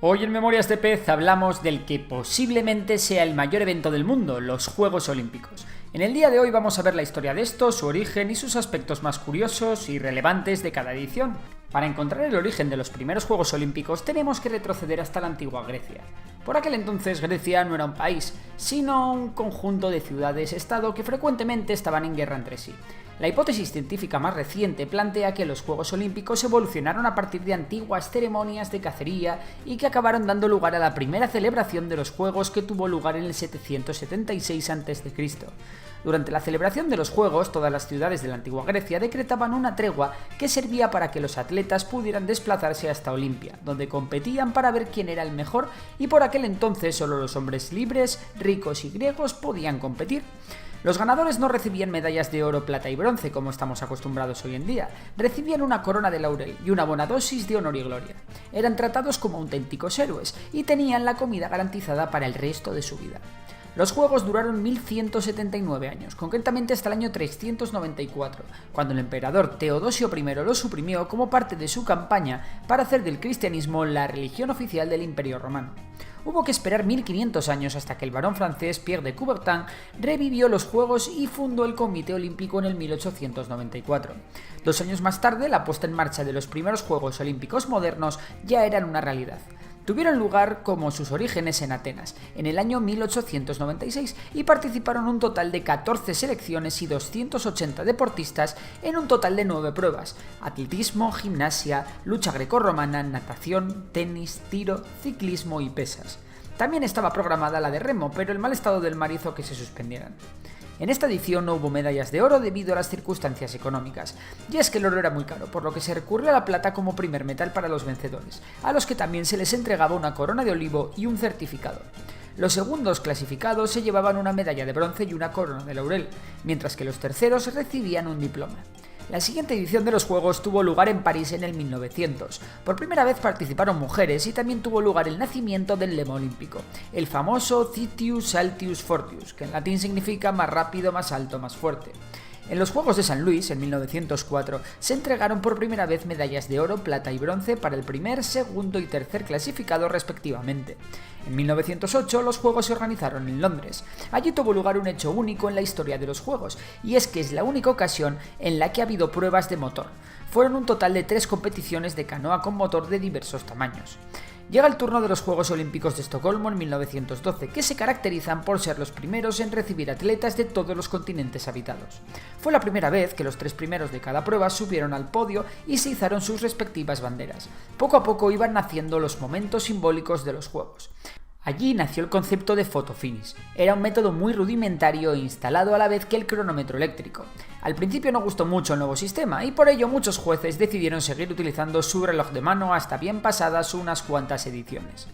Hoy en Memorias de Pez hablamos del que posiblemente sea el mayor evento del mundo, los Juegos Olímpicos. En el día de hoy vamos a ver la historia de esto, su origen y sus aspectos más curiosos y relevantes de cada edición. Para encontrar el origen de los primeros Juegos Olímpicos tenemos que retroceder hasta la antigua Grecia. Por aquel entonces Grecia no era un país, sino un conjunto de ciudades-estado que frecuentemente estaban en guerra entre sí. La hipótesis científica más reciente plantea que los Juegos Olímpicos evolucionaron a partir de antiguas ceremonias de cacería y que acabaron dando lugar a la primera celebración de los Juegos que tuvo lugar en el 776 a.C. Durante la celebración de los Juegos, todas las ciudades de la antigua Grecia decretaban una tregua que servía para que los atletas pudieran desplazarse hasta Olimpia, donde competían para ver quién era el mejor, y por aquel entonces solo los hombres libres, ricos y griegos podían competir. Los ganadores no recibían medallas de oro, plata y bronce como estamos acostumbrados hoy en día, recibían una corona de laurel y una buena dosis de honor y gloria. Eran tratados como auténticos héroes y tenían la comida garantizada para el resto de su vida. Los Juegos duraron 1179 años, concretamente hasta el año 394, cuando el emperador Teodosio I los suprimió como parte de su campaña para hacer del cristianismo la religión oficial del Imperio Romano. Hubo que esperar 1500 años hasta que el barón francés Pierre de Coubertin revivió los Juegos y fundó el Comité Olímpico en el 1894. 2 años más tarde, la puesta en marcha de los primeros Juegos Olímpicos modernos ya eran una realidad. Tuvieron lugar como sus orígenes en Atenas, en el año 1896, y participaron un total de 14 selecciones y 280 deportistas en un total de 9 pruebas: atletismo, gimnasia, lucha grecorromana, natación, tenis, tiro, ciclismo y pesas. También estaba programada la de remo, pero el mal estado del mar hizo que se suspendieran. En esta edición no hubo medallas de oro debido a las circunstancias económicas, y es que el oro era muy caro, por lo que se recurrió a la plata como primer metal para los vencedores, a los que también se les entregaba una corona de olivo y un certificado. Los segundos clasificados se llevaban una medalla de bronce y una corona de laurel, mientras que los terceros recibían un diploma. La siguiente edición de los Juegos tuvo lugar en París en el 1900. Por primera vez participaron mujeres y también tuvo lugar el nacimiento del lema olímpico, el famoso Citius Altius Fortius, que en latín significa más rápido, más alto, más fuerte. En los Juegos de San Luis, en 1904, se entregaron por primera vez medallas de oro, plata y bronce para el primer, segundo y tercer clasificado respectivamente. En 1908 los Juegos se organizaron en Londres. Allí tuvo lugar un hecho único en la historia de los Juegos, y es que es la única ocasión en la que ha habido pruebas de motor. Fueron un total de 3 competiciones de canoa con motor de diversos tamaños. Llega el turno de los Juegos Olímpicos de Estocolmo en 1912, que se caracterizan por ser los primeros en recibir atletas de todos los continentes habitados. Fue la primera vez que los 3 primeros de cada prueba subieron al podio y se izaron sus respectivas banderas. Poco a poco iban naciendo los momentos simbólicos de los Juegos. Allí nació el concepto de photofinish. Era un método muy rudimentario e instalado a la vez que el cronómetro eléctrico. Al principio no gustó mucho el nuevo sistema y por ello muchos jueces decidieron seguir utilizando su reloj de mano hasta bien pasadas unas cuantas ediciones.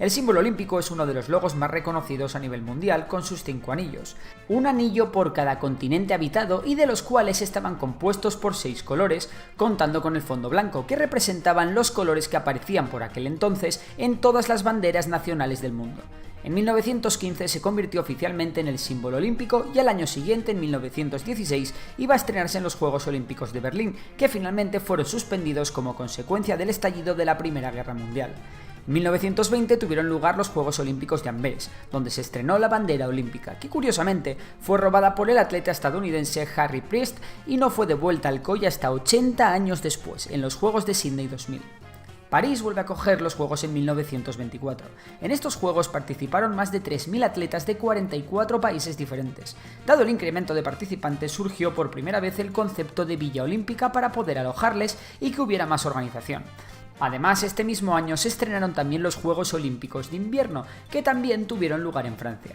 El símbolo olímpico es uno de los logos más reconocidos a nivel mundial, con sus 5 anillos. Un anillo por cada continente habitado y de los cuales estaban compuestos por 6 colores, contando con el fondo blanco, que representaban los colores que aparecían por aquel entonces en todas las banderas nacionales del mundo. En 1915 se convirtió oficialmente en el símbolo olímpico y al año siguiente, en 1916, iba a estrenarse en los Juegos Olímpicos de Berlín, que finalmente fueron suspendidos como consecuencia del estallido de la Primera Guerra Mundial. En 1920 tuvieron lugar los Juegos Olímpicos de Amberes, donde se estrenó la bandera olímpica, que curiosamente fue robada por el atleta estadounidense Harry Priest y no fue devuelta al COI hasta 80 años después, en los Juegos de Sydney 2000. París vuelve a acoger los Juegos en 1924. En estos Juegos participaron más de 3.000 atletas de 44 países diferentes. Dado el incremento de participantes, surgió por primera vez el concepto de Villa Olímpica para poder alojarles y que hubiera más organización. Además, este mismo año se estrenaron también los Juegos Olímpicos de Invierno, que también tuvieron lugar en Francia.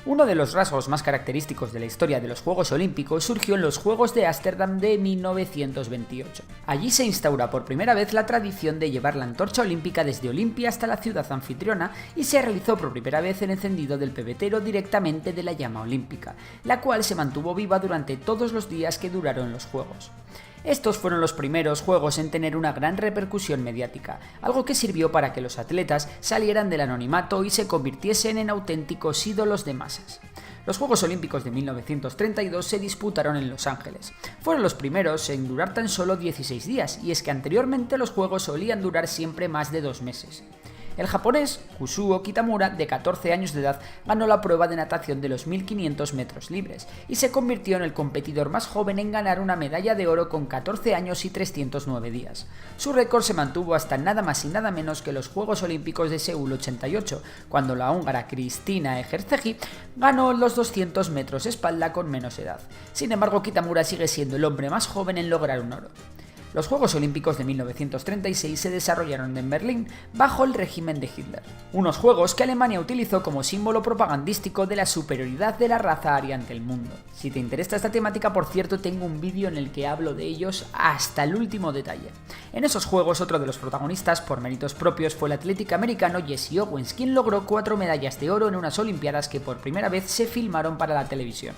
Uno de los rasgos más característicos de la historia de los Juegos Olímpicos surgió en los Juegos de Ámsterdam de 1928. Allí se instaura por primera vez la tradición de llevar la antorcha olímpica desde Olimpia hasta la ciudad anfitriona y se realizó por primera vez el encendido del pebetero directamente de la llama olímpica, la cual se mantuvo viva durante todos los días que duraron los Juegos. Estos fueron los primeros Juegos en tener una gran repercusión mediática, algo que sirvió para que los atletas salieran del anonimato y se convirtiesen en auténticos ídolos de masas. Los Juegos Olímpicos de 1932 se disputaron en Los Ángeles. Fueron los primeros en durar tan solo 16 días, y es que anteriormente los Juegos solían durar siempre más de 2 meses. El japonés Kusuo Kitamura, de 14 años de edad, ganó la prueba de natación de los 1500 metros libres y se convirtió en el competidor más joven en ganar una medalla de oro con 14 años y 309 días. Su récord se mantuvo hasta nada más y nada menos que los Juegos Olímpicos de Seúl 88, cuando la húngara Kristina Egerszegi ganó los 200 metros espalda con menos edad. Sin embargo, Kitamura sigue siendo el hombre más joven en lograr un oro. Los Juegos Olímpicos de 1936 se desarrollaron en Berlín bajo el régimen de Hitler, unos juegos que Alemania utilizó como símbolo propagandístico de la superioridad de la raza aria ante el mundo. Si te interesa esta temática, por cierto, tengo un vídeo en el que hablo de ellos hasta el último detalle. En esos juegos, otro de los protagonistas, por méritos propios, fue el atlético americano Jesse Owens, quien logró 4 medallas de oro en unas Olimpiadas que por primera vez se filmaron para la televisión.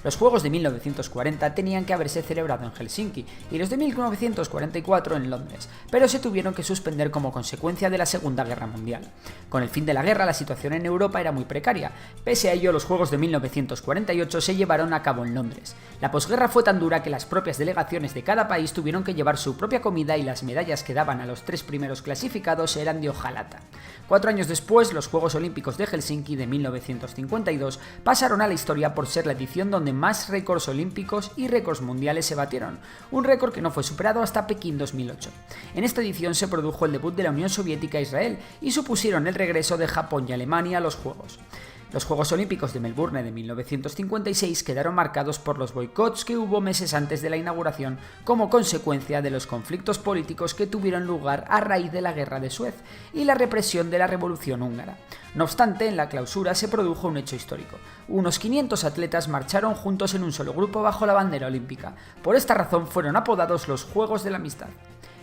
Los Juegos de 1940 tenían que haberse celebrado en Helsinki y los de 1944 en Londres, pero se tuvieron que suspender como consecuencia de la Segunda Guerra Mundial. Con el fin de la guerra, la situación en Europa era muy precaria. Pese a ello, los Juegos de 1948 se llevaron a cabo en Londres. La posguerra fue tan dura que las propias delegaciones de cada país tuvieron que llevar su propia comida y las medallas que daban a los 3 primeros clasificados eran de hojalata. 4 años después, los Juegos Olímpicos de Helsinki de 1952 pasaron a la historia por ser la edición donde más récords olímpicos y récords mundiales se batieron, un récord que no fue superado hasta Pekín 2008. En esta edición se produjo el debut de la Unión Soviética a Israel y supusieron el regreso de Japón y Alemania a los Juegos. Los Juegos Olímpicos de Melbourne de 1956 quedaron marcados por los boicots que hubo meses antes de la inauguración como consecuencia de los conflictos políticos que tuvieron lugar a raíz de la Guerra de Suez y la represión de la Revolución húngara. No obstante, en la clausura se produjo un hecho histórico. Unos 500 atletas marcharon juntos en un solo grupo bajo la bandera olímpica. Por esta razón fueron apodados los Juegos de la Amistad.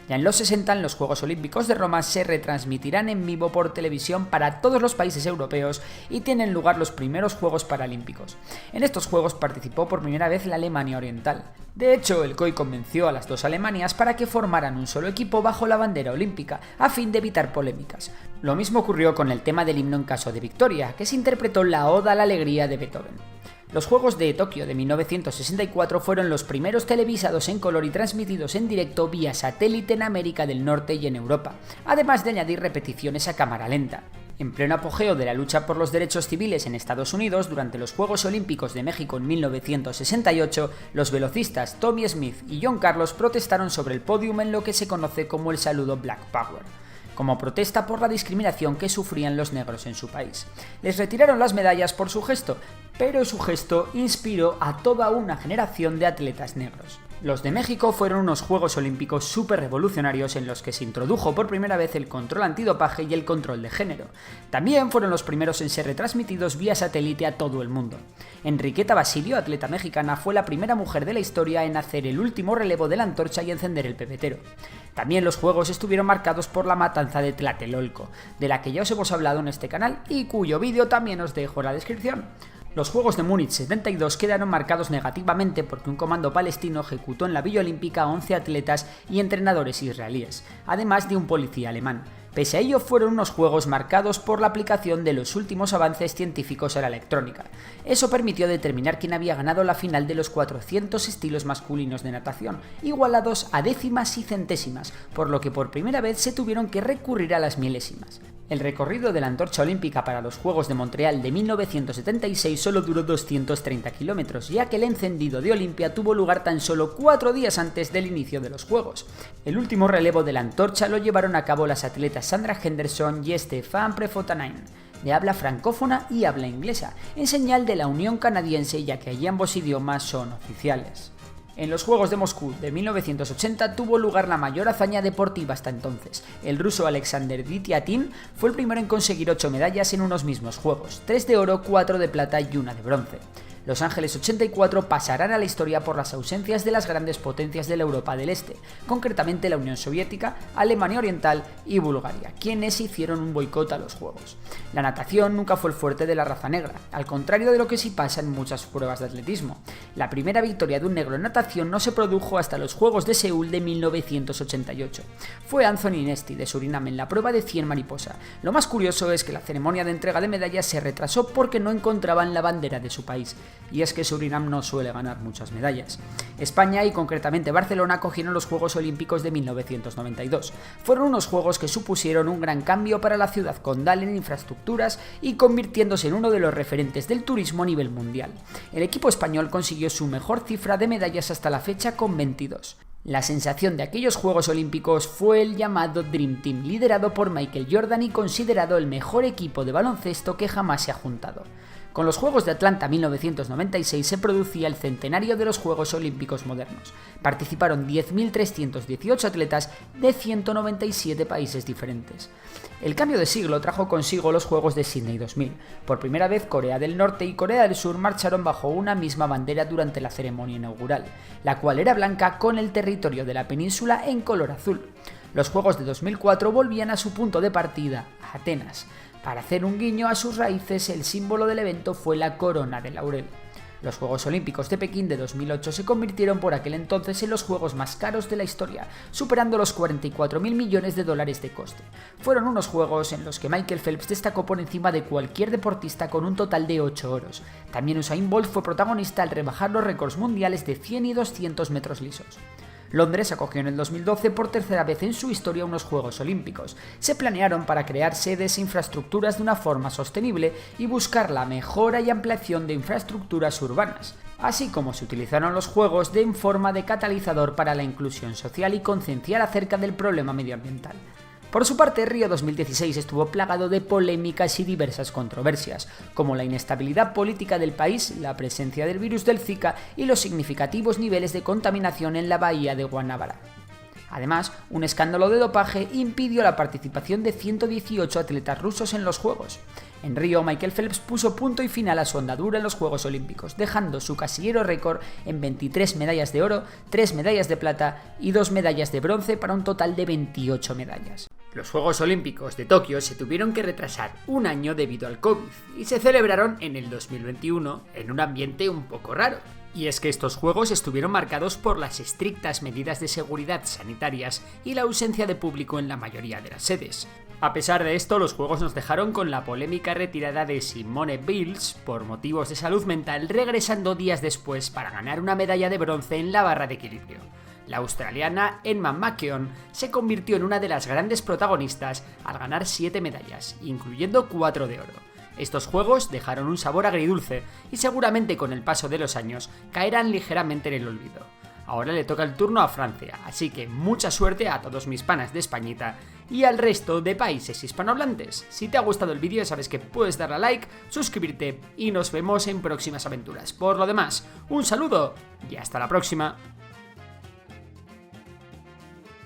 Ya en los 60, los Juegos Olímpicos de Roma se retransmitirán en vivo por televisión para todos los países europeos y tienen lugar los primeros Juegos Paralímpicos. En estos Juegos participó por primera vez la Alemania Oriental. De hecho, el COI convenció a las dos Alemanias para que formaran un solo equipo bajo la bandera olímpica, a fin de evitar polémicas. Lo mismo ocurrió con el tema del himno en caso de victoria, que se interpretó la Oda a la Alegría de Beethoven. Los Juegos de Tokio de 1964 fueron los primeros televisados en color y transmitidos en directo vía satélite en América del Norte y en Europa, además de añadir repeticiones a cámara lenta. En pleno apogeo de la lucha por los derechos civiles en Estados Unidos, durante los Juegos Olímpicos de México en 1968, los velocistas Tommy Smith y John Carlos protestaron sobre el pódium en lo que se conoce como el saludo Black Power, como protesta por la discriminación que sufrían los negros en su país. Les retiraron las medallas por su gesto, pero su gesto inspiró a toda una generación de atletas negros. Los de México fueron unos Juegos Olímpicos súper revolucionarios en los que se introdujo por primera vez el control antidopaje y el control de género. También fueron los primeros en ser retransmitidos vía satélite a todo el mundo. Enriqueta Basilio, atleta mexicana, fue la primera mujer de la historia en hacer el último relevo de la antorcha y encender el pebetero. También los Juegos estuvieron marcados por la matanza de Tlatelolco, de la que ya os hemos hablado en este canal y cuyo vídeo también os dejo en la descripción. Los Juegos de Múnich 72 quedaron marcados negativamente porque un comando palestino ejecutó en la Villa Olímpica a 11 atletas y entrenadores israelíes, además de un policía alemán. Pese a ello, fueron unos juegos marcados por la aplicación de los últimos avances científicos a la electrónica. Eso permitió determinar quién había ganado la final de los 400 estilos masculinos de natación, igualados a décimas y centésimas, por lo que por primera vez se tuvieron que recurrir a las milésimas. El recorrido de la antorcha olímpica para los Juegos de Montreal de 1976 solo duró 230 kilómetros, ya que el encendido de Olimpia tuvo lugar tan solo 4 días antes del inicio de los Juegos. El último relevo de la antorcha lo llevaron a cabo las atletas Sandra Henderson y Stefan Prefontaine, de habla francófona y habla inglesa, en señal de la Unión Canadiense, ya que allí ambos idiomas son oficiales. En los Juegos de Moscú de 1980 tuvo lugar la mayor hazaña deportiva hasta entonces. El ruso Alexander Ditiatin fue el primero en conseguir 8 medallas en unos mismos Juegos, 3 de oro, 4 de plata y 1 de bronce. Los Ángeles 84 pasarán a la historia por las ausencias de las grandes potencias de la Europa del Este, concretamente la Unión Soviética, Alemania Oriental y Bulgaria, quienes hicieron un boicot a los Juegos. La natación nunca fue el fuerte de la raza negra, al contrario de lo que sí pasa en muchas pruebas de atletismo. La primera victoria de un negro en natación no se produjo hasta los Juegos de Seúl de 1988. Fue Anthony Nesti de Surinam en la prueba de 100 mariposa. Lo más curioso es que la ceremonia de entrega de medallas se retrasó porque no encontraban la bandera de su país. y es que Surinam no suele ganar muchas medallas. España y concretamente Barcelona acogieron los Juegos Olímpicos de 1992. Fueron unos juegos que supusieron un gran cambio para la ciudad condal en infraestructuras y convirtiéndose en uno de los referentes del turismo a nivel mundial. El equipo español consiguió su mejor cifra de medallas hasta la fecha con 22. La sensación de aquellos Juegos Olímpicos fue el llamado Dream Team, liderado por Michael Jordan y considerado el mejor equipo de baloncesto que jamás se ha juntado. Con los Juegos de Atlanta 1996 se producía el centenario de los Juegos Olímpicos modernos. Participaron 10.318 atletas de 197 países diferentes. El cambio de siglo trajo consigo los Juegos de Sydney 2000. Por primera vez Corea del Norte y Corea del Sur marcharon bajo una misma bandera durante la ceremonia inaugural, la cual era blanca con el territorio de la península en color azul. Los Juegos de 2004 volvían a su punto de partida, a Atenas. Para hacer un guiño a sus raíces, el símbolo del evento fue la corona de laurel. Los Juegos Olímpicos de Pekín de 2008 se convirtieron por aquel entonces en los juegos más caros de la historia, superando los 44.000 millones de dólares de coste. Fueron unos juegos en los que Michael Phelps destacó por encima de cualquier deportista con un total de 8 oros. También Usain Bolt fue protagonista al rebajar los récords mundiales de 100 y 200 metros lisos. Londres acogió en el 2012 por tercera vez en su historia unos Juegos Olímpicos. Se planearon para crear sedes e infraestructuras de una forma sostenible y buscar la mejora y ampliación de infraestructuras urbanas, así como se utilizaron los Juegos en forma de catalizador para la inclusión social y concienciar acerca del problema medioambiental. Por su parte, Río 2016 estuvo plagado de polémicas y diversas controversias, como la inestabilidad política del país, la presencia del virus del Zika y los significativos niveles de contaminación en la bahía de Guanabara. Además, un escándalo de dopaje impidió la participación de 118 atletas rusos en los Juegos. En Río, Michael Phelps puso punto y final a su andadura en los Juegos Olímpicos, dejando su casillero récord en 23 medallas de oro, 3 medallas de plata y 2 medallas de bronce para un total de 28 medallas. Los Juegos Olímpicos de Tokio se tuvieron que retrasar un año debido al COVID y se celebraron en el 2021 en un ambiente un poco raro. Y es que estos Juegos estuvieron marcados por las estrictas medidas de seguridad sanitarias y la ausencia de público en la mayoría de las sedes. A pesar de esto, los Juegos nos dejaron con la polémica retirada de Simone Biles por motivos de salud mental, regresando días después para ganar una medalla de bronce en la barra de equilibrio. La australiana Emma McKeon se convirtió en una de las grandes protagonistas al ganar 7 medallas, incluyendo 4 de oro. Estos Juegos dejaron un sabor agridulce y seguramente con el paso de los años caerán ligeramente en el olvido. Ahora le toca el turno a Francia, así que mucha suerte a todos mis panas de Españita y al resto de países hispanohablantes. Si te ha gustado el vídeo sabes que puedes darle a like, suscribirte y nos vemos en próximas aventuras. Por lo demás, un saludo y hasta la próxima.